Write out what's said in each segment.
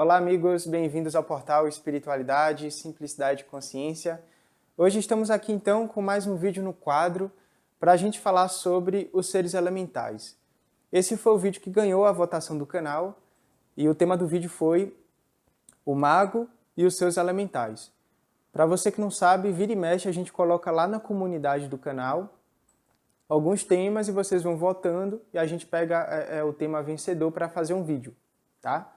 Olá, amigos, bem-vindos ao portal Espiritualidade, Simplicidade e Consciência. Hoje estamos aqui então com mais um vídeo no quadro para a gente falar sobre os seres elementais. Esse foi o vídeo que ganhou a votação do canal e o tema do vídeo foi o mago e os seus elementais. Para você que não sabe, vira e mexe a gente coloca lá na comunidade do canal alguns temas e vocês vão votando e a gente pega o tema vencedor para fazer um vídeo, tá?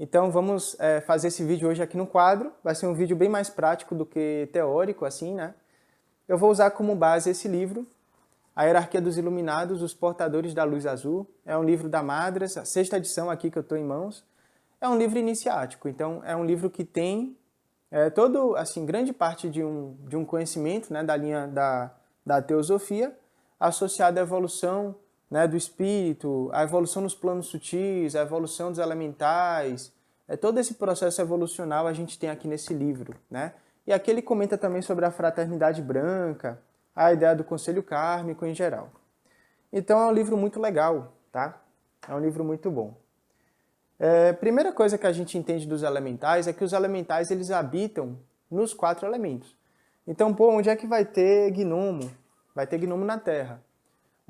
Então vamos fazer esse vídeo hoje aqui no quadro. Vai ser um vídeo bem mais prático do que teórico, assim, né? Eu vou usar como base esse livro, A Hierarquia dos Iluminados, Os Portadores da Luz Azul. É um livro da Madras, a 6ª edição aqui que eu estou em mãos. É um livro iniciático, então é um livro que tem todo, assim, grande parte de um conhecimento, né, da linha da teosofia, associado à evolução, né, do espírito, a evolução nos planos sutis, a evolução dos elementais, todo esse processo evolucional a gente tem aqui nesse livro, né? E aqui ele comenta também sobre a fraternidade branca, a ideia do conselho kármico em geral. Então é um livro muito legal, tá? É um livro muito bom. Primeira coisa que a gente entende dos elementais é que os elementais eles habitam nos 4 elementos. Então, pô, onde é que vai ter gnomo? Vai ter gnomo na terra.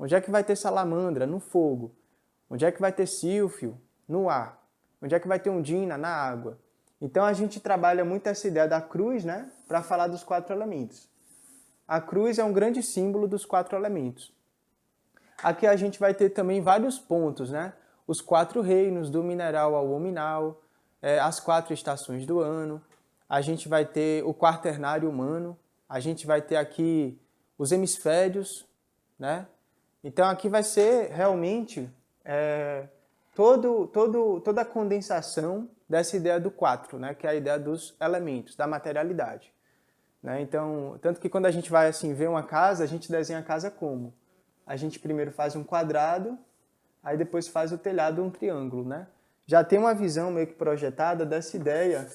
Onde é que vai ter salamandra? No fogo. Onde é que vai ter sílfio? No ar. Onde é que vai ter undina? Na água. Então a gente trabalha muito essa ideia da cruz, né, para falar dos 4 elementos. A cruz é um grande símbolo dos 4 elementos. Aqui a gente vai ter também vários pontos, né? Os 4 reinos, do mineral ao hominal, as 4 estações do ano. A gente vai ter o quaternário humano. A gente vai ter aqui os hemisférios, né? Então aqui vai ser realmente toda a condensação dessa ideia do 4, né? Que é a ideia dos elementos, da materialidade. Né? Então, tanto que quando a gente vai assim, ver uma casa, a gente desenha a casa como? A gente primeiro faz um quadrado, aí depois faz o telhado um triângulo. Né? Já tem uma visão meio que projetada dessa ideia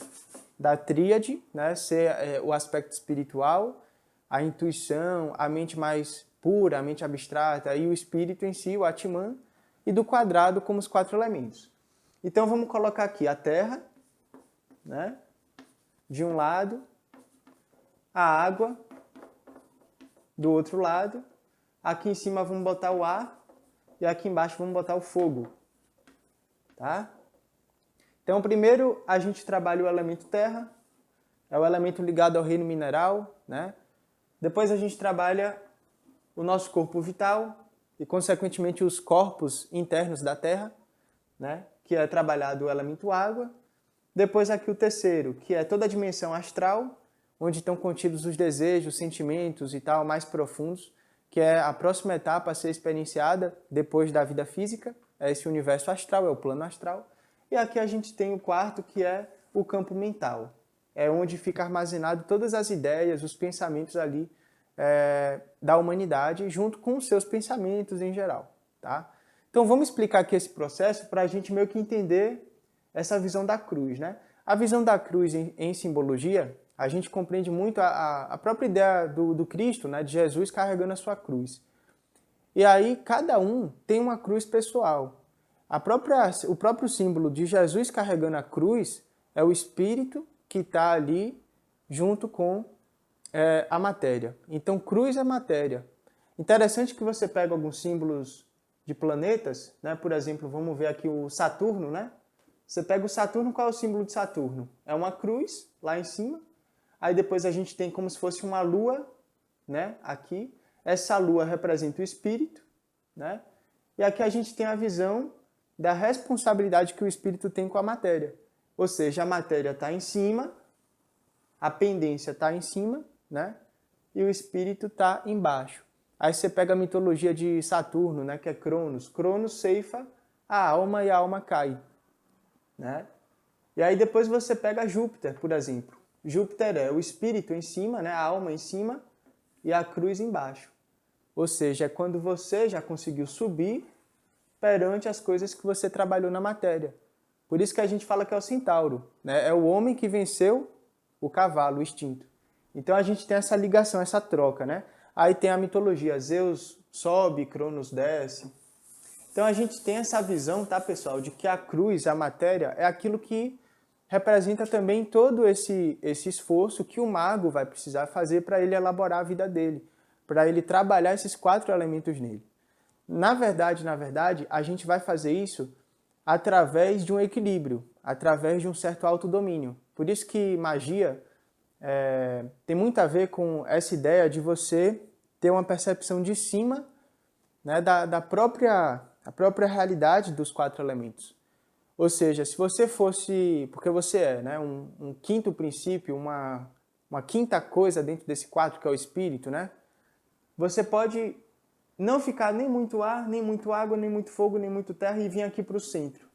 da tríade, né? Ser o aspecto espiritual, a intuição, a mente mais pura, a mente abstrata, e o espírito em si, o Atman, e do quadrado como os 4 elementos. Então vamos colocar aqui a terra, né? De um lado, a água do outro lado, aqui em cima vamos botar o ar, e aqui embaixo vamos botar o fogo. Tá? Então primeiro a gente trabalha o elemento terra, é o elemento ligado ao reino mineral, né? Depois a gente trabalha o nosso corpo vital e, consequentemente, os corpos internos da Terra, né? Que é trabalhado o elemento água. Depois aqui o terceiro, que é toda a dimensão astral, onde estão contidos os desejos, sentimentos e tal, mais profundos, que é a próxima etapa a ser experienciada depois da vida física, é esse universo astral, é o plano astral. E aqui a gente tem o quarto, que é o campo mental. É onde fica armazenado todas as ideias, os pensamentos ali da humanidade, junto com os seus pensamentos em geral. Tá? Então vamos explicar aqui esse processo para a gente meio que entender essa visão da cruz. Né? A visão da cruz em simbologia, a gente compreende muito a própria ideia do Cristo, né? De Jesus carregando a sua cruz. E aí cada um tem uma cruz pessoal. O próprio símbolo de Jesus carregando a cruz é o espírito que está ali junto com a matéria. Então, cruz é matéria. Interessante que você pega alguns símbolos de planetas, né? Por exemplo, vamos ver aqui o Saturno, né? Você pega o Saturno, qual é o símbolo de Saturno? É uma cruz, lá em cima. Aí depois a gente tem como se fosse uma lua, né? Aqui. Essa lua representa o espírito, né? E aqui a gente tem a visão da responsabilidade que o espírito tem com a matéria. Ou seja, a matéria está em cima, a pendência está em cima, né? E o espírito está embaixo. Aí você pega a mitologia de Saturno, né? Que é Cronos. Cronos ceifa a alma e a alma cai. Né? E aí depois você pega Júpiter, por exemplo. Júpiter é o espírito em cima, né? A alma em cima e a cruz embaixo. Ou seja, é quando você já conseguiu subir perante as coisas que você trabalhou na matéria. Por isso que a gente fala que é o centauro. Né? É o homem que venceu o cavalo, o instinto. Então a gente tem essa ligação, essa troca, né? Aí tem a mitologia, Zeus sobe, Cronos desce. Então a gente tem essa visão, tá, pessoal, de que a cruz, a matéria, é aquilo que representa também todo esse esforço que o mago vai precisar fazer para ele elaborar a vida dele, para ele trabalhar esses 4 elementos nele. Na verdade, a gente vai fazer isso através de um equilíbrio, através de um certo autodomínio. Por isso que magia tem muito a ver com essa ideia de você ter uma percepção de cima, né, da própria realidade dos 4 elementos. Ou seja, se você fosse, porque você é, né, um quinto princípio, uma quinta coisa dentro desse 4, que é o espírito, né, você pode não ficar nem muito ar, nem muito água, nem muito fogo, nem muito terra e vir aqui para o centro.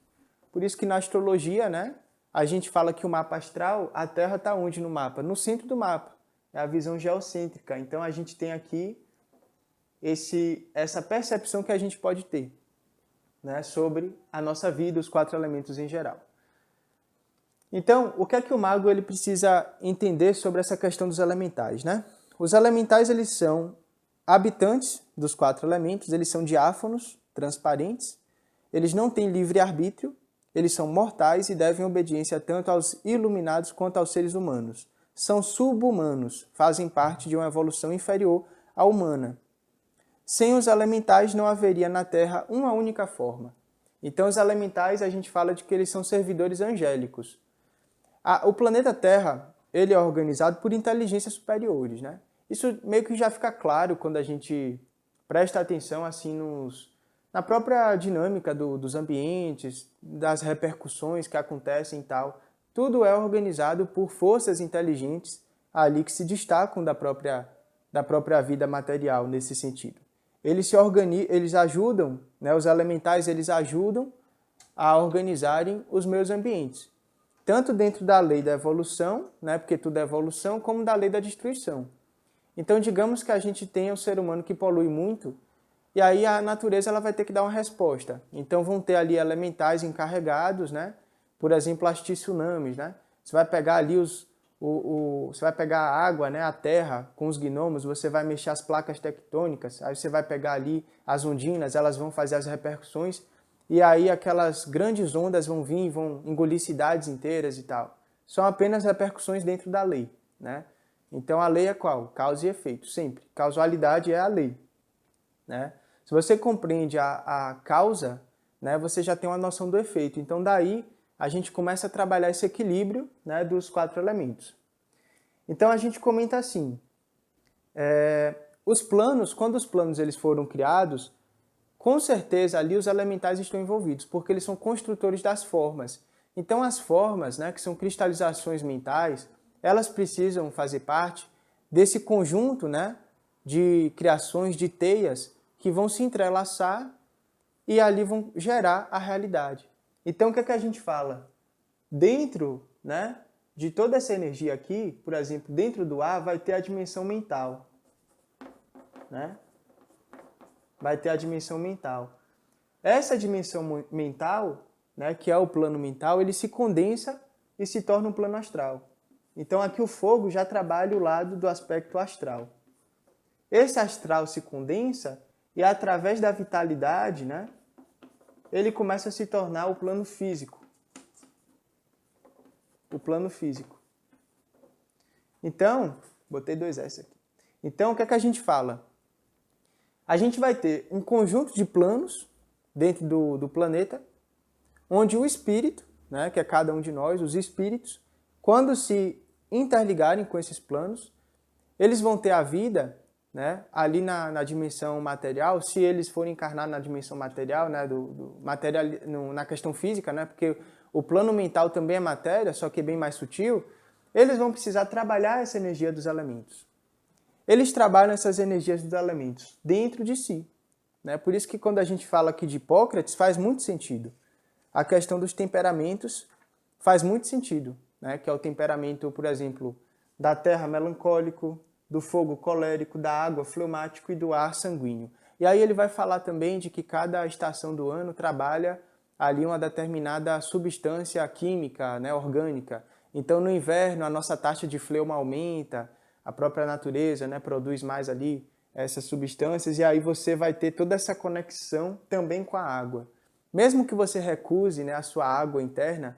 Por isso que na astrologia, né, a gente fala que o mapa astral, a Terra está onde no mapa? No centro do mapa. É a visão geocêntrica. Então a gente tem aqui essa percepção que a gente pode ter, né, sobre a nossa vida, os 4 elementos em geral. Então, o que é que o mago ele precisa entender sobre essa questão dos elementais, né? Os elementais eles são habitantes dos 4 elementos, eles são diáfanos, transparentes, eles não têm livre-arbítrio, eles são mortais e devem obediência tanto aos iluminados quanto aos seres humanos. São sub-humanos, fazem parte de uma evolução inferior à humana. Sem os elementais não haveria na Terra uma única forma. Então os elementais a gente fala de que eles são servidores angélicos. O planeta Terra ele é organizado por inteligências superiores, né? Isso meio que já fica claro quando a gente presta atenção assim na própria dinâmica dos ambientes, das repercussões que acontecem e tal. Tudo é organizado por forças inteligentes ali que se destacam da própria vida material nesse sentido. Eles ajudam, né, os elementais eles ajudam a organizarem os meios ambientes. Tanto dentro da lei da evolução, né, porque tudo é evolução, como da lei da destruição. Então, digamos que a gente tenha um ser humano que polui muito, e aí a natureza ela vai ter que dar uma resposta. Então, vão ter ali elementais encarregados, né? Por exemplo, as tsunamis, né? Você vai pegar ali você vai pegar a água, né, a terra, com os gnomos, você vai mexer as placas tectônicas, aí você vai pegar ali as ondinas, elas vão fazer as repercussões, e aí aquelas grandes ondas vão vir e vão engolir cidades inteiras e tal. São apenas repercussões dentro da lei, né? Então a lei é qual? Causa e efeito, sempre. Causalidade é a lei, né? Se você compreende a causa, né, você já tem uma noção do efeito. Então daí a gente começa a trabalhar esse equilíbrio, né, dos 4 elementos. Então a gente comenta assim, quando os planos eles foram criados, com certeza ali os elementais estão envolvidos, porque eles são construtores das formas. Então as formas, né, que são cristalizações mentais, elas precisam fazer parte desse conjunto, né, de criações, de teias, que vão se entrelaçar e ali vão gerar a realidade. Então o que é que a gente fala? Dentro, né, de toda essa energia aqui, por exemplo, dentro do ar vai ter a dimensão mental, né? Vai ter a dimensão mental. Essa dimensão mental, né, que é o plano mental, ele se condensa e se torna um plano astral. Então aqui o fogo já trabalha o lado do aspecto astral. Esse astral se condensa e através da vitalidade, né, ele começa a se tornar o plano físico. O plano físico. Então, botei 2 S aqui. Então, o que é que a gente fala? A gente vai ter um conjunto de planos dentro do planeta, onde o espírito, né, que é cada um de nós, os espíritos, quando se interligarem com esses planos, eles vão ter a vida, né, ali na dimensão material, se eles forem encarnar na dimensão material, né, na questão física, né, porque o plano mental também é matéria, só que é bem mais sutil, eles vão precisar trabalhar essa energia dos elementos. Eles trabalham essas energias dos elementos dentro de si, né? Por isso que quando a gente fala aqui de Hipócrates, faz muito sentido. A questão dos temperamentos faz muito sentido, né? Que é o temperamento, por exemplo, da terra melancólico, do fogo colérico, da água fleumático e do ar sanguíneo. E aí ele vai falar também de que cada estação do ano trabalha ali uma determinada substância química, né, orgânica. Então no inverno a nossa taxa de fleuma aumenta, a própria natureza, né, produz mais ali essas substâncias e aí você vai ter toda essa conexão também com a água. Mesmo que você recuse, né, a sua água interna,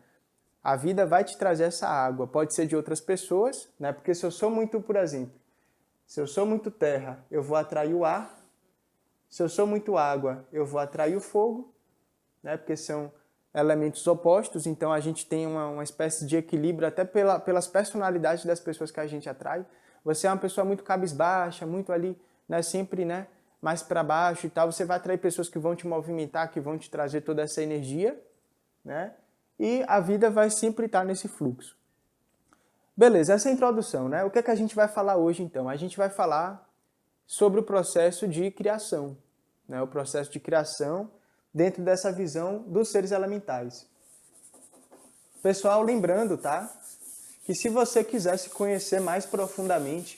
A vida vai te trazer essa água. Pode ser de outras pessoas, né? Porque se eu sou muito, por exemplo, se eu sou muito terra, eu vou atrair o ar. Se eu sou muito água, eu vou atrair o fogo, né? Porque são elementos opostos, então a gente tem uma espécie de equilíbrio até pelas personalidades das pessoas que a gente atrai. Você é uma pessoa muito cabisbaixa, muito ali, né, sempre, né, mais para baixo e tal, você vai atrair pessoas que vão te movimentar, que vão te trazer toda essa energia, né? E a vida vai sempre estar nesse fluxo. Beleza, essa é a introdução, né? O que é que a gente vai falar hoje, então? A gente vai falar sobre o processo de criação, né? O processo de criação dentro dessa visão dos seres elementais. Pessoal, lembrando, tá? Que se você quiser se conhecer mais profundamente,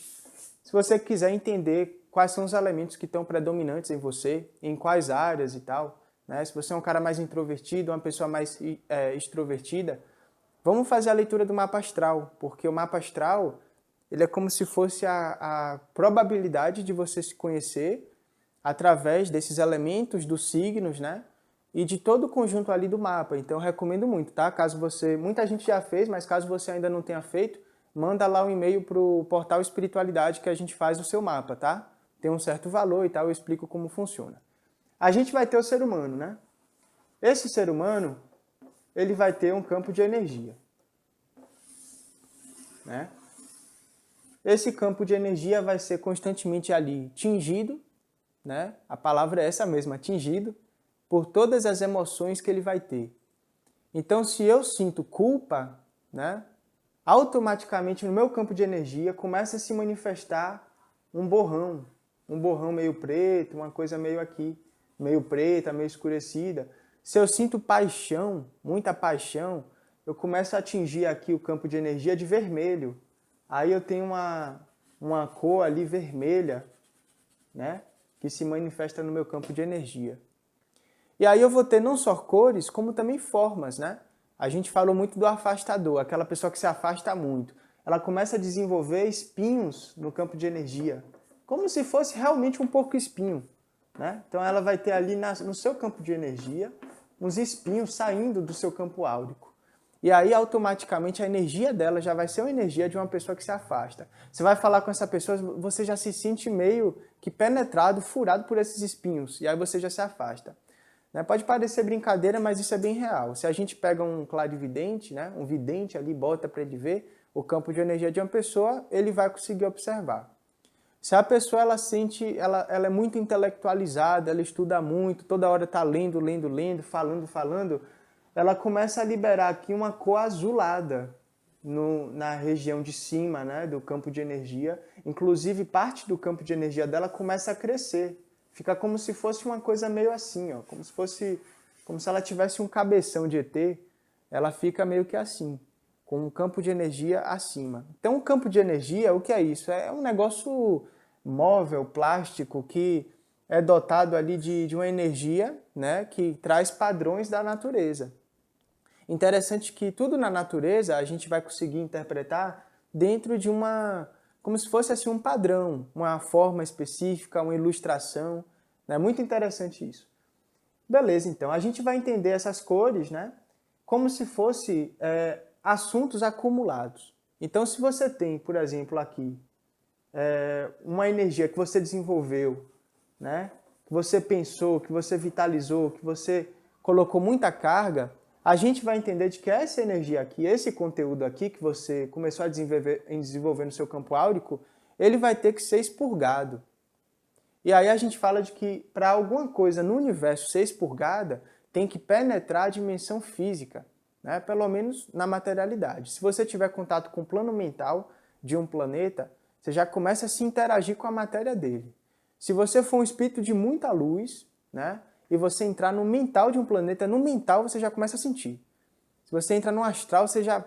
se você quiser entender quais são os elementos que estão predominantes em você, em quais áreas e tal, né? Se você é um cara mais introvertido, uma pessoa mais extrovertida, vamos fazer a leitura do mapa astral, porque o mapa astral ele é como se fosse a probabilidade de você se conhecer através desses elementos dos signos, né? E de todo o conjunto ali do mapa. Então, eu recomendo muito, tá? Caso você... Muita gente já fez, mas caso você ainda não tenha feito, manda lá um e-mail pro portal Espiritualidade que a gente faz o seu mapa, tá? Tem um certo valor e tal, eu explico como funciona. A gente vai ter o ser humano, né? Esse ser humano, ele vai ter um campo de energia, né? Esse campo de energia vai ser constantemente ali tingido, né? A palavra é essa mesma, tingido, por todas as emoções que ele vai ter. Então, se eu sinto culpa, né? Automaticamente no meu campo de energia começa a se manifestar um borrão meio preto, uma coisa meio aqui, meio preta, meio escurecida. Se eu sinto paixão, muita paixão, eu começo a atingir aqui o campo de energia de vermelho. Aí eu tenho uma cor ali vermelha, né, que se manifesta no meu campo de energia. E aí eu vou ter não só cores, como também formas, né? A gente falou muito do afastador, aquela pessoa que se afasta muito. Ela começa a desenvolver espinhos no campo de energia, como se fosse realmente um porco-espinho, né? Então ela vai ter ali no seu campo de energia uns espinhos saindo do seu campo áurico. E aí, automaticamente, a energia dela já vai ser uma energia de uma pessoa que se afasta. Você vai falar com essa pessoa, você já se sente meio que penetrado, furado por esses espinhos, e aí você já se afasta. Né? Pode parecer brincadeira, mas isso é bem real. Se a gente pega um clarividente, né, um vidente ali, bota para ele ver o campo de energia de uma pessoa, ele vai conseguir observar. Se a pessoa ela é muito intelectualizada, ela estuda muito, toda hora está lendo, falando, ela começa a liberar aqui uma cor azulada na região de cima, né, do campo de energia. Inclusive, parte do campo de energia dela começa a crescer. Fica como se fosse uma coisa meio assim, ó, como se ela tivesse um cabeção de ET, ela fica meio que assim, com um campo de energia acima. Então, o campo de energia, o que é isso? É um negócio móvel, plástico, que é dotado ali de uma energia, né, que traz padrões da natureza. Interessante que tudo na natureza a gente vai conseguir interpretar dentro de como se fosse assim um padrão, uma forma específica, uma ilustração. É muito interessante isso. Beleza, então, a gente vai entender essas cores, né, como se fosse assuntos acumulados. Então, se você tem, por exemplo, aqui, uma energia que você desenvolveu, né, que você pensou, que você vitalizou, que você colocou muita carga, a gente vai entender de que essa energia aqui, esse conteúdo aqui que você começou a desenvolver no seu campo áurico, ele vai ter que ser expurgado. E aí a gente fala de que para alguma coisa no universo ser expurgada, tem que penetrar a dimensão física, né? Pelo menos na materialidade. Se você tiver contato com o plano mental de um planeta, você já começa a se interagir com a matéria dele. Se você for um espírito de muita luz, né, e você entrar no mental de um planeta, no mental você já começa a sentir. Se você entra no astral, você já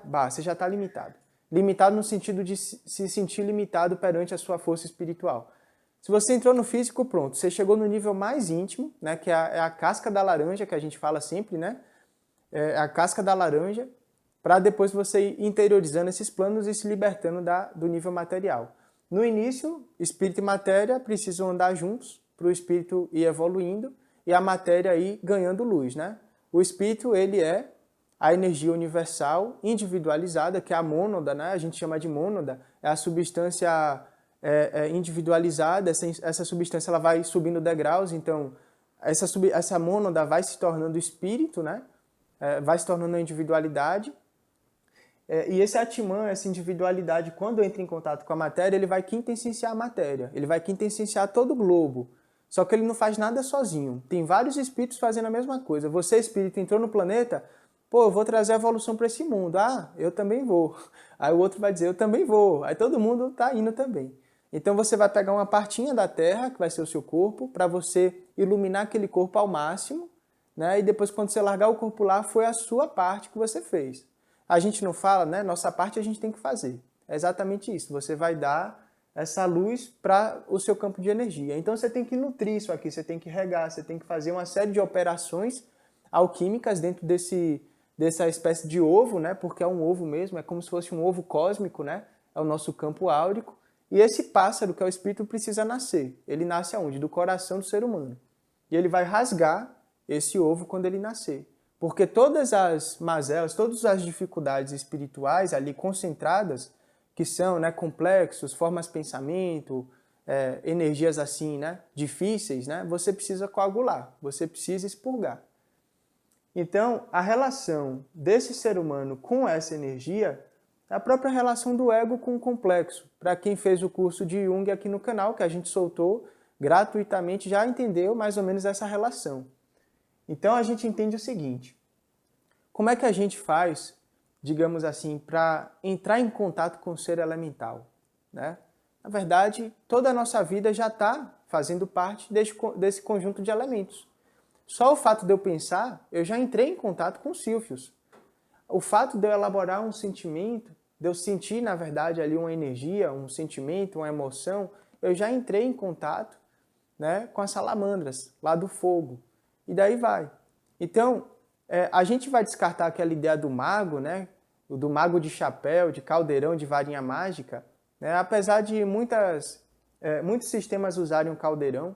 está limitado. Limitado no sentido de se sentir limitado perante a sua força espiritual. Se você entrou no físico, pronto, você chegou no nível mais íntimo, né, que é a casca da laranja, que a gente fala sempre, né? É a casca da laranja, para depois você ir interiorizando esses planos e se libertando do nível material. No início, espírito e matéria precisam andar juntos para o espírito ir evoluindo e a matéria ir ganhando luz, né? O espírito, ele é a energia universal individualizada, que é a mônada, né? A gente chama de mônada, é a substância individualizada, essa substância ela vai subindo degraus, então essa mônada vai se tornando espírito, né? Vai se tornando a individualidade. E esse Atman, essa individualidade, quando entra em contato com a matéria, ele vai quintessenciar a matéria, ele vai quintessenciar todo o globo. Só que ele não faz nada sozinho. Tem vários espíritos fazendo a mesma coisa. Você, espírito, entrou no planeta, pô, eu vou trazer a evolução para esse mundo. Ah, eu também vou. Aí o outro vai dizer, eu também vou. Aí todo mundo está indo também. Então você vai pegar uma partinha da Terra, que vai ser o seu corpo, para você iluminar aquele corpo ao máximo, né? E depois, quando você largar o corpo lá, foi a sua parte que você fez. A gente não fala, né? Nossa parte a gente tem que fazer. É exatamente isso. Você vai dar essa luz para o seu campo de energia. Então você tem que nutrir isso aqui, você tem que regar, você tem que fazer uma série de operações alquímicas dentro dessa espécie de ovo, né? Porque é um ovo mesmo, é como se fosse um ovo cósmico, né? É o nosso campo áurico. E esse pássaro, que é o espírito, precisa nascer. Ele nasce aonde? Do coração do ser humano. E ele vai rasgar esse ovo quando ele nascer. Porque todas as mazelas, todas as dificuldades espirituais ali concentradas, que são, né, complexos, formas de pensamento, energias assim, né, difíceis, né, você precisa coagular, você precisa expurgar. Então, a relação desse ser humano com essa energia é a própria relação do ego com o complexo. Para quem fez o curso de Jung aqui no canal, que a gente soltou gratuitamente, já entendeu mais ou menos essa relação. Então a gente entende o seguinte: como é que a gente faz, digamos assim, para entrar em contato com o ser elemental, né? Na verdade, toda a nossa vida já está fazendo parte desse conjunto de elementos. Só o fato de eu pensar, eu já entrei em contato com Sílfios. O fato de eu elaborar um sentimento, de eu sentir, na verdade, ali uma energia, um sentimento, uma emoção, eu já entrei em contato, né, com as salamandras, lá do fogo. E daí vai. Então, a gente vai descartar aquela ideia do mago, né, do mago de chapéu, de caldeirão, de varinha mágica, né, apesar de muitos sistemas usarem o caldeirão,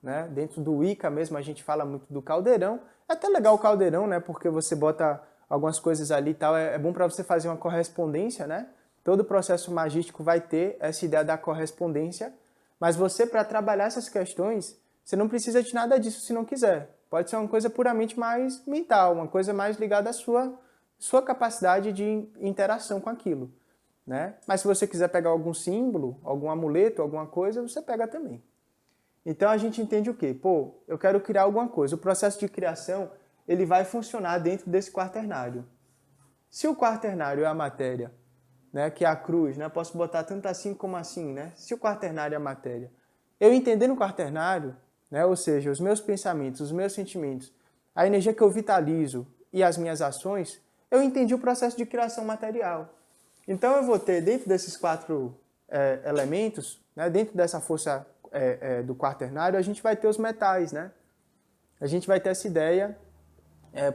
né, dentro do Wicca mesmo a gente fala muito do caldeirão. É até legal o caldeirão, né, porque você bota algumas coisas ali e tal, é bom para você fazer uma correspondência, né? Todo o processo magístico vai ter essa ideia da correspondência, mas você, para trabalhar essas questões, você não precisa de nada disso se não quiser. Pode ser uma coisa puramente mais mental, uma coisa mais ligada à sua capacidade de interação com aquilo, né? Mas se você quiser pegar algum símbolo, algum amuleto, alguma coisa, você pega também. Então a gente entende o quê? Pô, eu quero criar alguma coisa. O processo de criação, ele vai funcionar dentro desse quaternário. Se o quaternário é a matéria, né, que é a cruz, né, posso botar tanto assim como assim, né? Se o quaternário é a matéria, eu entendendo o quaternário, né, ou seja, os meus pensamentos, os meus sentimentos, a energia que eu vitalizo e as minhas ações, eu entendi o processo de criação material. Então eu vou ter dentro desses quatro elementos, né, dentro dessa força do quaternário, a gente vai ter os metais, né? A gente vai ter essa ideia,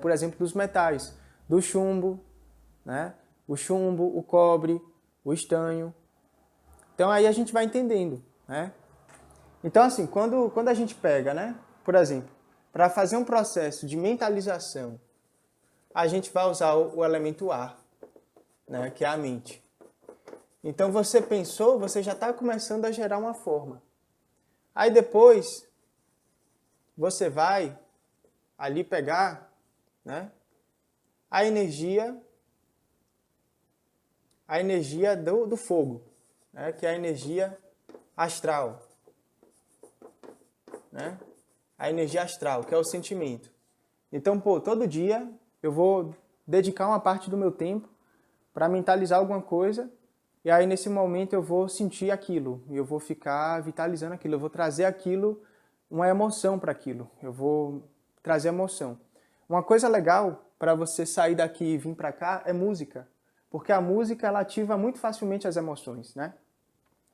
por exemplo, dos metais, do chumbo, né? O chumbo, o cobre, o estanho. Então aí a gente vai entendendo, né? Então assim, quando a gente pega, né? Por exemplo, para fazer um processo de mentalização, a gente vai usar o elemento ar, né? Que é a mente. Então você pensou, você já está começando a gerar uma forma. Aí depois, você vai ali pegar, né, a energia do fogo, né, que é a energia astral. Né? A energia astral, que é o sentimento. Então, pô, todo dia eu vou dedicar uma parte do meu tempo para mentalizar alguma coisa. E aí, nesse momento, eu vou sentir aquilo, e eu vou ficar vitalizando aquilo, eu vou trazer aquilo, uma emoção para aquilo, eu vou trazer emoção. Uma coisa legal para você sair daqui e vir para cá é música, porque a música, ela ativa muito facilmente as emoções, né?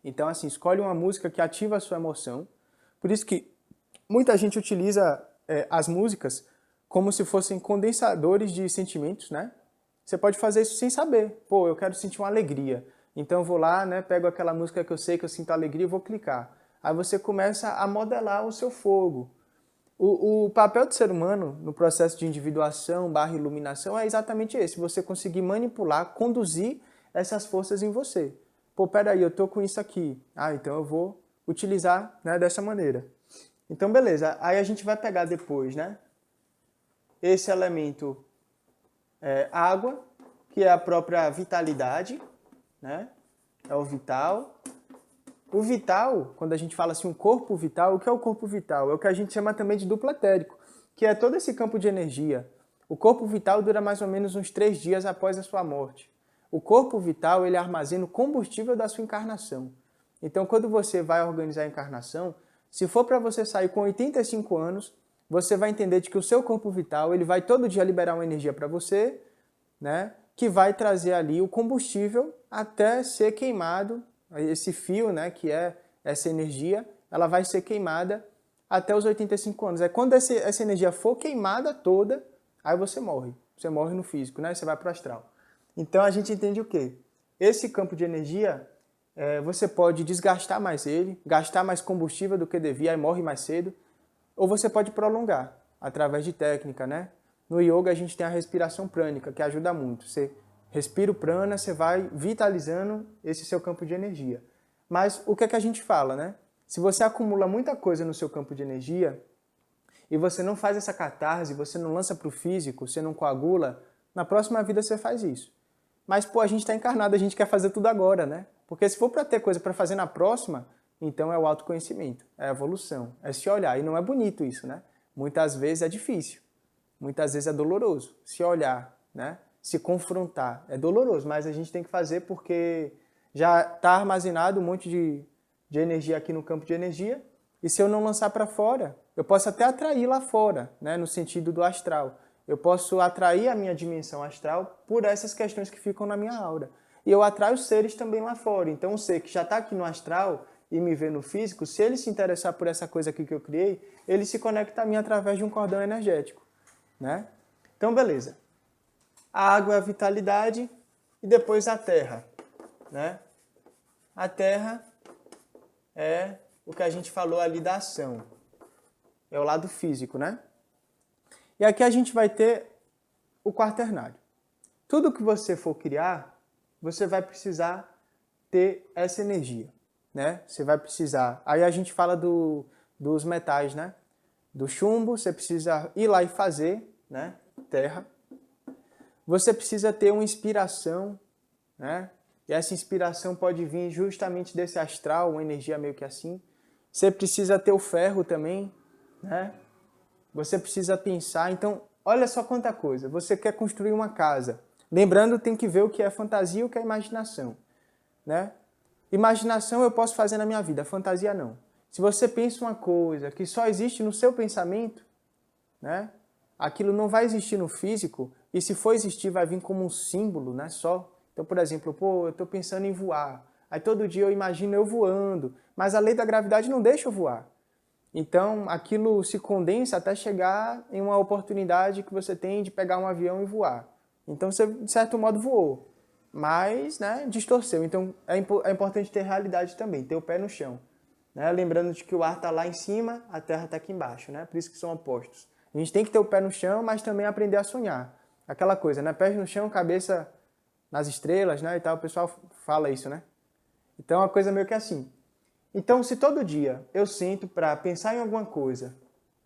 Então, assim, escolhe uma música que ativa a sua emoção, por isso que muita gente utiliza as músicas como se fossem condensadores de sentimentos, né? Você pode fazer isso sem saber. Pô, eu quero sentir uma alegria. Então eu vou lá, né, pego aquela música que eu sei que eu sinto alegria e vou clicar. Aí você começa a modelar o seu fogo. O papel do ser humano no processo de individuação / iluminação é exatamente esse, você conseguir manipular, conduzir essas forças em você. Pô, peraí, eu tô com isso aqui. Ah, então eu vou utilizar, né, dessa maneira. Então, beleza. Aí a gente vai pegar depois, né, esse elemento água, que é a própria vitalidade, né? É o vital. O vital, quando a gente fala assim, um corpo vital, o que é o corpo vital? É o que a gente chama também de duplo etérico, que é todo esse campo de energia. O corpo vital dura mais ou menos uns 3 dias após a sua morte. O corpo vital, ele armazena o combustível da sua encarnação. Então, quando você vai organizar a encarnação, se for para você sair com 85 anos, você vai entender de que o seu corpo vital, ele vai todo dia liberar uma energia para você, né, que vai trazer ali o combustível até ser queimado. Esse fio, né, que é essa energia, ela vai ser queimada até os 85 anos. É quando essa energia for queimada toda, aí você morre. Você morre no físico, né? Você vai para o astral. Então a gente entende o quê? Esse campo de energia, você pode desgastar mais ele, gastar mais combustível do que devia e morre mais cedo, ou você pode prolongar através de técnica, né? No yoga a gente tem a respiração prânica, que ajuda muito. Você respira o prana, você vai vitalizando esse seu campo de energia. Mas o que é que a gente fala, né? Se você acumula muita coisa no seu campo de energia e você não faz essa catarse, você não lança para o físico, você não coagula, na próxima vida você faz isso. Mas, pô, a gente está encarnado, a gente quer fazer tudo agora, né? Porque se for para ter coisa para fazer na próxima, então é o autoconhecimento, é a evolução, é se olhar. E não é bonito isso, né? Muitas vezes é difícil, muitas vezes é doloroso se olhar, né? Se confrontar. É doloroso, mas a gente tem que fazer porque já está armazenado um monte de energia aqui no campo de energia, e se eu não lançar para fora, eu posso até atrair lá fora, né? No sentido do astral. Eu posso atrair a minha dimensão astral por essas questões que ficam na minha aura. E eu atraio seres também lá fora. Então o ser que já está aqui no astral e me vê no físico, se ele se interessar por essa coisa aqui que eu criei, ele se conecta a mim através de um cordão energético, né? Então, beleza. A água é a vitalidade e depois a terra, né? A terra é o que a gente falou ali da ação. É o lado físico, né? E aqui a gente vai ter o quaternário. Tudo que você for criar, você vai precisar ter essa energia, né? Você vai precisar... Aí a gente fala dos metais, né? Do chumbo, você precisa ir lá e fazer, né? Terra. Você precisa ter uma inspiração, né? E essa inspiração pode vir justamente desse astral, uma energia meio que assim. Você precisa ter o ferro também, né? Você precisa pensar. Então, olha só quanta coisa. Você quer construir uma casa. Lembrando, tem que ver o que é fantasia e o que é imaginação, né? Imaginação eu posso fazer na minha vida, fantasia não. Se você pensa uma coisa que só existe no seu pensamento, né? Aquilo não vai existir no físico, e se for existir vai vir como um símbolo, né? Só. Então, por exemplo, pô, eu estou pensando em voar. Aí todo dia eu imagino eu voando, mas a lei da gravidade não deixa eu voar. Então, aquilo se condensa até chegar em uma oportunidade que você tem de pegar um avião e voar. Então, você, de certo modo, voou, mas, né, distorceu. Então, é importante ter realidade também, ter o pé no chão, né? Lembrando de que o ar está lá em cima, a terra está aqui embaixo, né? Por isso que são opostos. A gente tem que ter o pé no chão, mas também aprender a sonhar. Aquela coisa, né? Pés no chão, cabeça nas estrelas, né? E tal, o pessoal fala isso, né? Então, é uma coisa meio que assim. Então, se todo dia eu sinto para pensar em alguma coisa,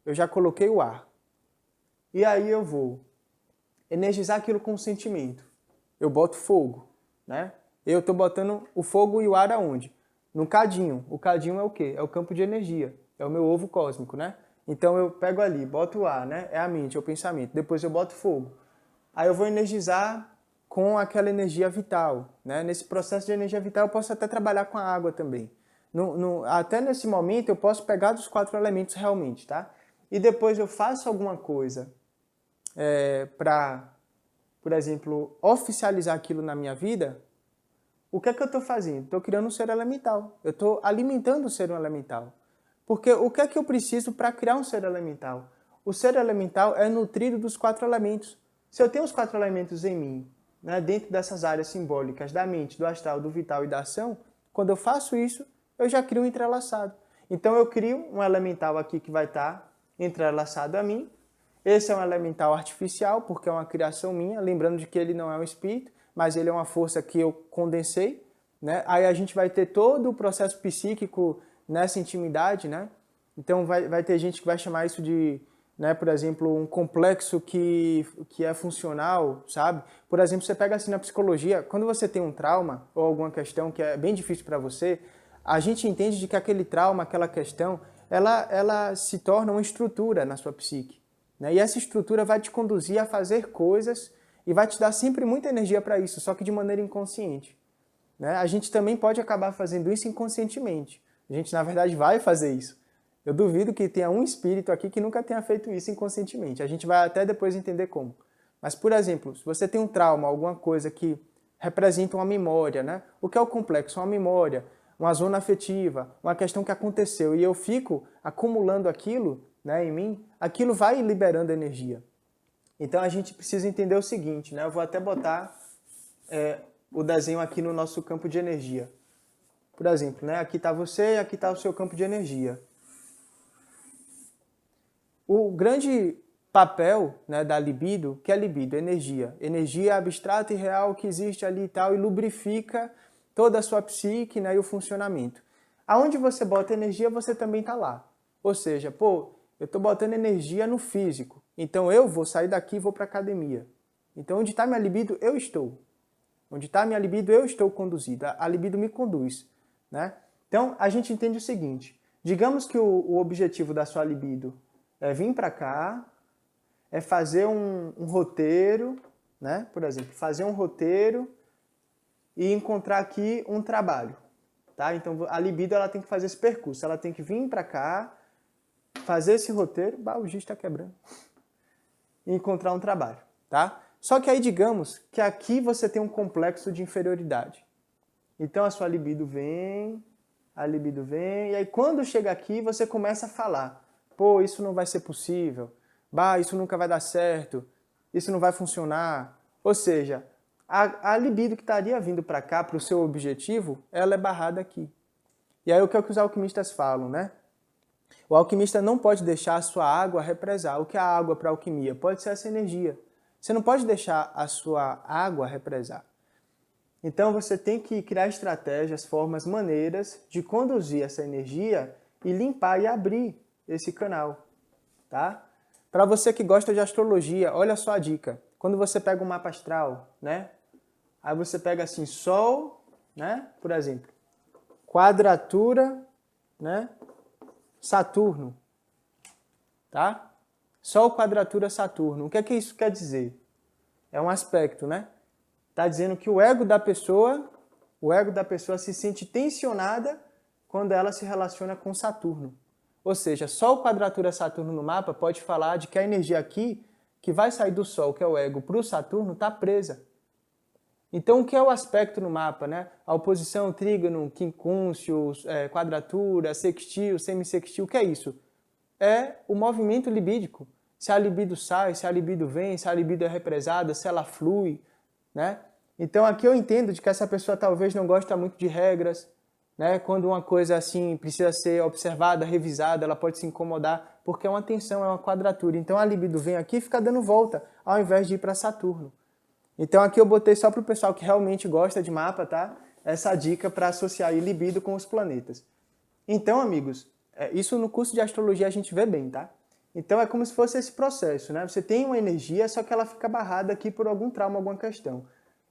eu já coloquei o ar. E aí eu vou energizar aquilo com sentimento. Eu boto fogo, né? Eu estou botando o fogo e o ar aonde? No cadinho. O cadinho é o quê? É o campo de energia. É o meu ovo cósmico, né? Então eu pego ali, boto o ar, né? É a mente, é o pensamento. Depois eu boto fogo. Aí eu vou energizar com aquela energia vital, né? Nesse processo de energia vital eu posso até trabalhar com a água também. Até nesse momento eu posso pegar dos 4 elementos realmente, tá? E depois eu faço alguma coisa para, por exemplo, oficializar aquilo na minha vida. O que é que eu estou fazendo? Estou criando um ser elemental. Eu estou alimentando o ser elemental. Porque o que é que eu preciso para criar um ser elemental? O ser elemental é nutrido dos 4 elementos. Se eu tenho os 4 elementos em mim, né, dentro dessas áreas simbólicas da mente, do astral, do vital e da ação, quando eu faço isso, eu já crio um entrelaçado. Então eu crio um elemental aqui que vai estar entrelaçado a mim. Esse é um elemental artificial, porque é uma criação minha, lembrando de que ele não é um espírito, mas ele é uma força que eu condensei, né? Aí a gente vai ter todo o processo psíquico nessa intimidade, né? Então vai ter gente que vai chamar isso de, né, por exemplo, um complexo que é funcional, sabe? Por exemplo, você pega assim na psicologia, quando você tem um trauma ou alguma questão que é bem difícil para você, a gente entende de que aquele trauma, aquela questão, ela se torna uma estrutura na sua psique, né? E essa estrutura vai te conduzir a fazer coisas e vai te dar sempre muita energia para isso, só que de maneira inconsciente, né? A gente também pode acabar fazendo isso inconscientemente. A gente, na verdade, vai fazer isso. Eu duvido que tenha um espírito aqui que nunca tenha feito isso inconscientemente. A gente vai até depois entender como. Mas, por exemplo, se você tem um trauma, alguma coisa que representa uma memória, né? O que é o complexo? Uma memória, uma zona afetiva, uma questão que aconteceu e eu fico acumulando aquilo, né, em mim, aquilo vai liberando energia. Então a gente precisa entender o seguinte, né? Eu vou até botar o desenho aqui no nosso campo de energia. Por exemplo, né? Aqui está você e aqui está o seu campo de energia. O grande papel, né, da libido, que é libido, energia. Energia abstrata e real que existe ali e tal, e lubrifica toda a sua psique, né, e o funcionamento. Aonde você bota energia, você também está lá. Ou seja, pô, eu estou botando energia no físico, então eu vou sair daqui e vou para a academia. Então onde está minha libido, eu estou. Onde está minha libido, eu estou conduzido. A libido me conduz, né? Então a gente entende o seguinte, digamos que o objetivo da sua libido é vir para cá, é fazer um roteiro, né? Por exemplo, fazer um roteiro e encontrar aqui um trabalho, tá? Então a libido ela tem que fazer esse percurso, ela tem que vir para cá, fazer esse roteiro, o giz está quebrando, e encontrar um trabalho, tá? Só que aí digamos que aqui você tem um complexo de inferioridade. Então a sua libido vem, e aí quando chega aqui você começa a falar, pô, isso não vai ser possível, isso nunca vai dar certo, isso não vai funcionar. Ou seja, a libido que estaria vindo para cá, para o seu objetivo, ela é barrada aqui. E aí o que é que os alquimistas falam, né? O alquimista não pode deixar a sua água represar. O que é a água para a alquimia? Pode ser essa energia. Você não pode deixar a sua água represar. Então você tem que criar estratégias, formas, maneiras de conduzir essa energia e limpar e abrir esse canal, tá? Para você que gosta de astrologia, olha só a dica. Quando você pega um mapa astral, né? Aí você pega assim, Sol, né? Por exemplo, quadratura, né? Saturno, tá? Sol, quadratura, Saturno. O que é que isso quer dizer? É um aspecto, né? Tá dizendo que o ego da pessoa se sente tensionada quando ela se relaciona com Saturno. Ou seja, Sol, quadratura, Saturno no mapa pode falar de que a energia aqui, que vai sair do Sol, que é o ego, para o Saturno, está presa. Então, o que é o aspecto no mapa, né? A oposição, trígono, quincúncio, quadratura, sextil, semissextil, o que é isso? É o movimento libídico. Se a libido sai, se a libido vem, se a libido é represada, se ela flui, né? Então, aqui eu entendo de que essa pessoa talvez não gosta muito de regras, né? Quando uma coisa assim precisa ser observada, revisada, ela pode se incomodar, porque é uma tensão, é uma quadratura. Então, a libido vem aqui e fica dando volta, ao invés de ir para Saturno. Então aqui eu botei só para o pessoal que realmente gosta de mapa, tá? Essa dica para associar aí libido com os planetas. Então, amigos, isso no curso de astrologia a gente vê bem, tá? Então é como se fosse esse processo, né? Você tem uma energia, só que ela fica barrada aqui por algum trauma, alguma questão.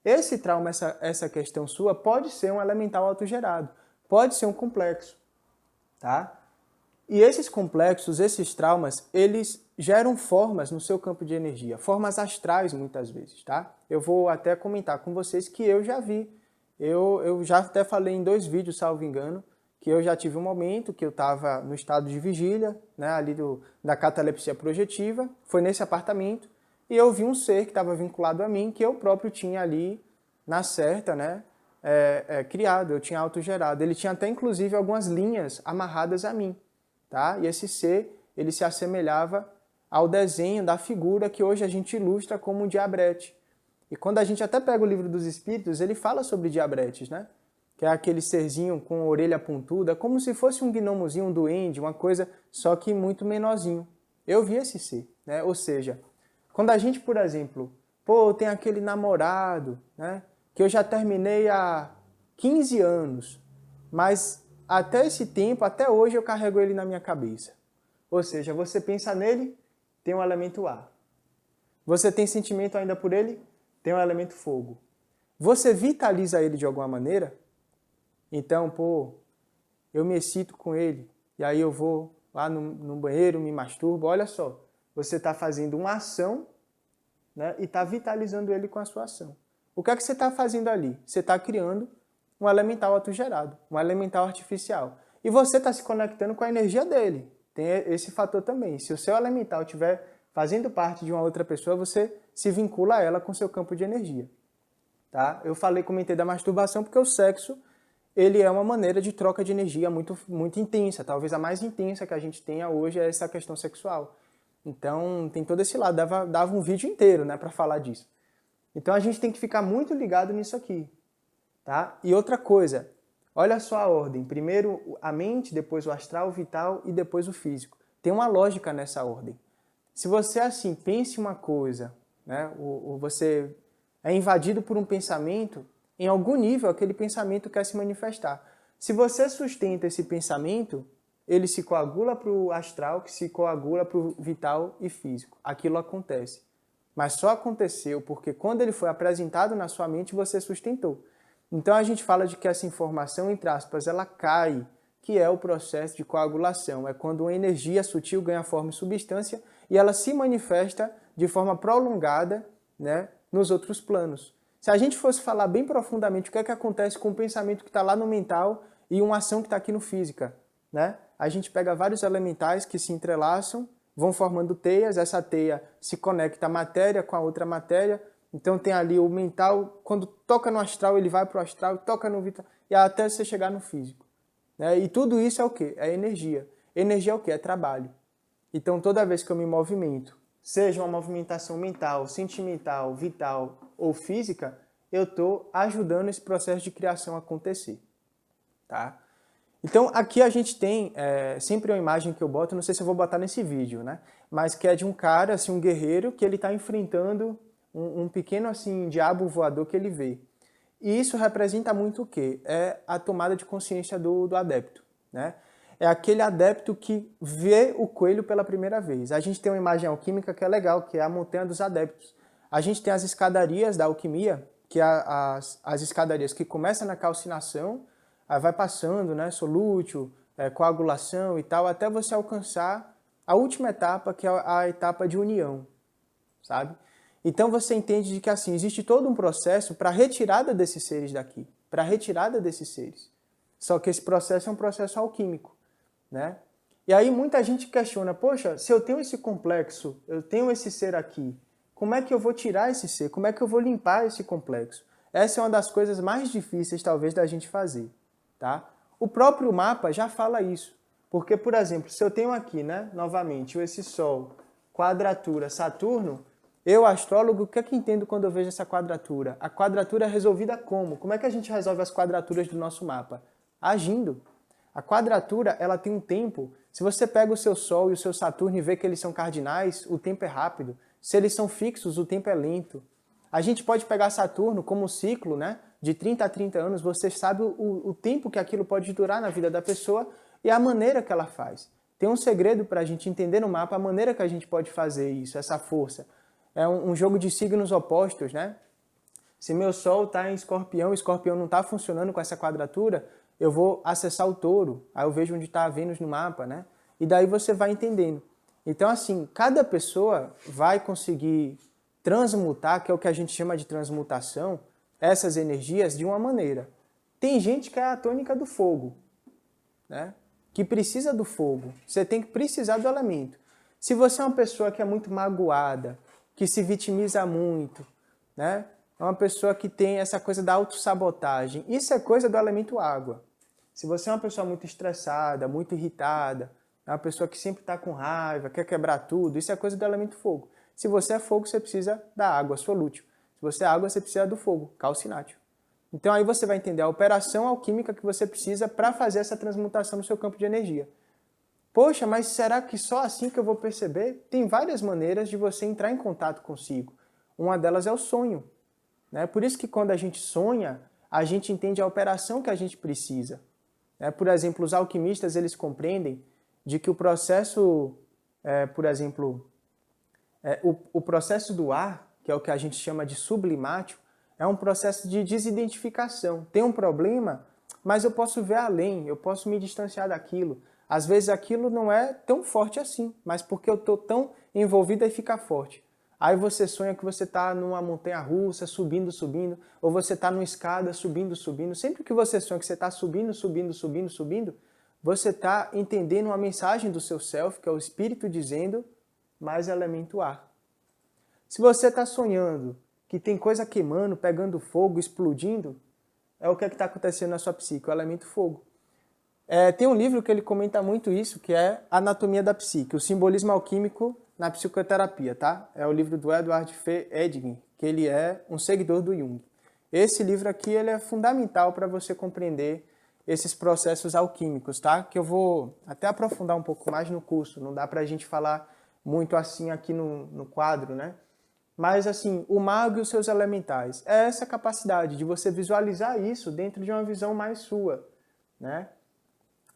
Esse trauma, essa questão sua, pode ser um elemental autogerado, pode ser um complexo, tá? E esses complexos, esses traumas, eles geram formas no seu campo de energia, formas astrais muitas vezes, tá? Eu vou até comentar com vocês que eu já vi, eu já até falei em 2 vídeos, salvo engano, que eu já tive um momento que eu estava no estado de vigília, né, ali da catalepsia projetiva, foi nesse apartamento, e eu vi um ser que estava vinculado a mim, que eu próprio tinha ali na certa, né, criado, eu tinha autogerado. Ele tinha até inclusive algumas linhas amarradas a mim, tá? E esse ser, ele se assemelhava ao desenho da figura que hoje a gente ilustra como um diabrete. E quando a gente até pega o livro dos Espíritos, ele fala sobre diabretes, né? Que é aquele serzinho com orelha pontuda, como se fosse um gnomozinho, um duende, uma coisa, só que muito menorzinho. Eu vi esse ser, né? Ou seja, quando a gente, por exemplo, pô, tem aquele namorado, né? Que eu já terminei há 15 anos, mas até esse tempo, até hoje eu carrego ele na minha cabeça. Ou seja, você pensa nele, tem um elemento ar. Você tem sentimento ainda por ele, tem um elemento fogo. Você vitaliza ele de alguma maneira? Então, pô, eu me excito com ele, e aí eu vou lá no banheiro, me masturbo. Olha só, você está fazendo uma ação, né, e está vitalizando ele com a sua ação. O que é que você está fazendo ali? Você está criando um elemental autogerado, um elemental artificial. E você está se conectando com a energia dele. Tem esse fator também. Se o seu elemental estiver fazendo parte de uma outra pessoa, você se vincula a ela com seu campo de energia. Tá? Eu comentei da masturbação porque o sexo ele é uma maneira de troca de energia muito, muito intensa. Talvez a mais intensa que a gente tenha hoje é essa questão sexual. Então, tem todo esse lado. Dava um vídeo inteiro, né, para falar disso. Então, a gente tem que ficar muito ligado nisso aqui. Tá? E outra coisa, olha só a ordem. Primeiro a mente, depois o astral, o vital e depois o físico. Tem uma lógica nessa ordem. Se você, assim, pense uma coisa, né, ou você é invadido por um pensamento, em algum nível aquele pensamento quer se manifestar. Se você sustenta esse pensamento, ele se coagula para o astral, que se coagula para o vital e físico. Aquilo acontece. Mas só aconteceu porque quando ele foi apresentado na sua mente, você sustentou. Então a gente fala de que essa informação, entre aspas, ela cai, que é o processo de coagulação. É quando uma energia sutil ganha forma e substância e ela se manifesta de forma prolongada, né, nos outros planos. Se a gente fosse falar bem profundamente o que é que acontece com o pensamento que está lá no mental e uma ação que está aqui no física, né? A gente pega vários elementais que se entrelaçam, vão formando teias, essa teia se conecta a matéria com a outra matéria, então tem ali o mental, quando toca no astral, ele vai para o astral, toca no vital, e até você chegar no físico. Né? E tudo isso é o quê? É energia. Energia é o quê? É trabalho. Então toda vez que eu me movimento, seja uma movimentação mental, sentimental, vital ou física, eu estou ajudando esse processo de criação a acontecer. Tá? Então aqui a gente tem sempre uma imagem que eu boto, não sei se eu vou botar nesse vídeo, né? Mas que é de um cara, assim, um guerreiro, que ele está enfrentando um pequeno assim, diabo voador que ele vê. E isso representa muito o quê? É a tomada de consciência do adepto. Né? É aquele adepto que vê o coelho pela primeira vez. A gente tem uma imagem alquímica que é legal, que é a montanha dos adeptos. A gente tem as escadarias da alquimia, que é as escadarias que começam na calcinação, aí vai passando, né, solútil, coagulação e tal, até você alcançar a última etapa, que é a etapa de união, sabe? Então você entende de que assim, existe todo um processo para a retirada desses seres daqui, para a retirada desses seres. Só que esse processo é um processo alquímico, né? E aí muita gente questiona, poxa, se eu tenho esse complexo, eu tenho esse ser aqui, como é que eu vou tirar esse ser? Como é que eu vou limpar esse complexo? Essa é uma das coisas mais difíceis, talvez, da gente fazer, tá? O próprio mapa já fala isso. Porque, por exemplo, se eu tenho aqui, né, novamente, esse Sol, quadratura Saturno, eu, astrólogo, o que é que entendo quando eu vejo essa quadratura? A quadratura é resolvida como? Como é que a gente resolve as quadraturas do nosso mapa? Agindo. A quadratura, ela tem um tempo. Se você pega o seu Sol e o seu Saturno e vê que eles são cardinais, o tempo é rápido. Se eles são fixos, o tempo é lento. A gente pode pegar Saturno como um ciclo, né? De 30 a 30 anos, você sabe o tempo que aquilo pode durar na vida da pessoa e a maneira que ela faz. Tem um segredo para a gente entender no mapa a maneira que a gente pode fazer isso, essa força. É um jogo de signos opostos, né? Se meu Sol está em Escorpião, o Escorpião não está funcionando com essa quadratura, eu vou acessar o Touro, aí eu vejo onde está a Vênus no mapa, né? E daí você vai entendendo. Então, assim, cada pessoa vai conseguir transmutar, que é o que a gente chama de transmutação, essas energias de uma maneira. Tem gente que é a tônica do fogo, né? Que precisa do fogo. Você tem que precisar do elemento. Se você é uma pessoa que é muito magoada, que se vitimiza muito, né? É uma pessoa que tem essa coisa da autossabotagem. Isso é coisa do elemento água. Se você é uma pessoa muito estressada, muito irritada, é uma pessoa que sempre está com raiva, quer quebrar tudo, isso é coisa do elemento fogo. Se você é fogo, você precisa da água, solútil. Se você é água, você precisa do fogo, calcinátil. Então aí você vai entender a operação alquímica que você precisa para fazer essa transmutação no seu campo de energia. Poxa, mas será que só assim que eu vou perceber? Tem várias maneiras de você entrar em contato consigo. Uma delas é o sonho, né? Por isso que quando a gente sonha, a gente entende a operação que a gente precisa. Por exemplo, os alquimistas eles compreendem de que o processo, por exemplo, o processo do ar, que é o que a gente chama de sublimátil, é um processo de desidentificação. Tem um problema, mas eu posso ver além, eu posso me distanciar daquilo. Às vezes aquilo não é tão forte assim, mas porque eu estou tão envolvido aí fica forte. Aí você sonha que você está numa montanha-russa, subindo, subindo, ou você está numa escada, subindo, subindo. Sempre que você sonha que você está subindo, subindo, subindo, subindo, você está entendendo uma mensagem do seu self, que é o espírito dizendo, mais elemento ar. Se você está sonhando que tem coisa queimando, pegando fogo, explodindo, é o que está acontecendo na sua psique, o elemento fogo. Tem um livro que ele comenta muito isso, que é Anatomia da Psique, o simbolismo alquímico na psicoterapia, tá? É o livro do Edward F. Edgin, que ele é um seguidor do Jung. Esse livro aqui ele é fundamental para você compreender esses processos alquímicos, tá? Que eu vou até aprofundar um pouco mais no curso, não dá para a gente falar muito assim aqui no quadro, né? Mas assim, o mago e os seus elementais, é essa capacidade de você visualizar isso dentro de uma visão mais sua, né?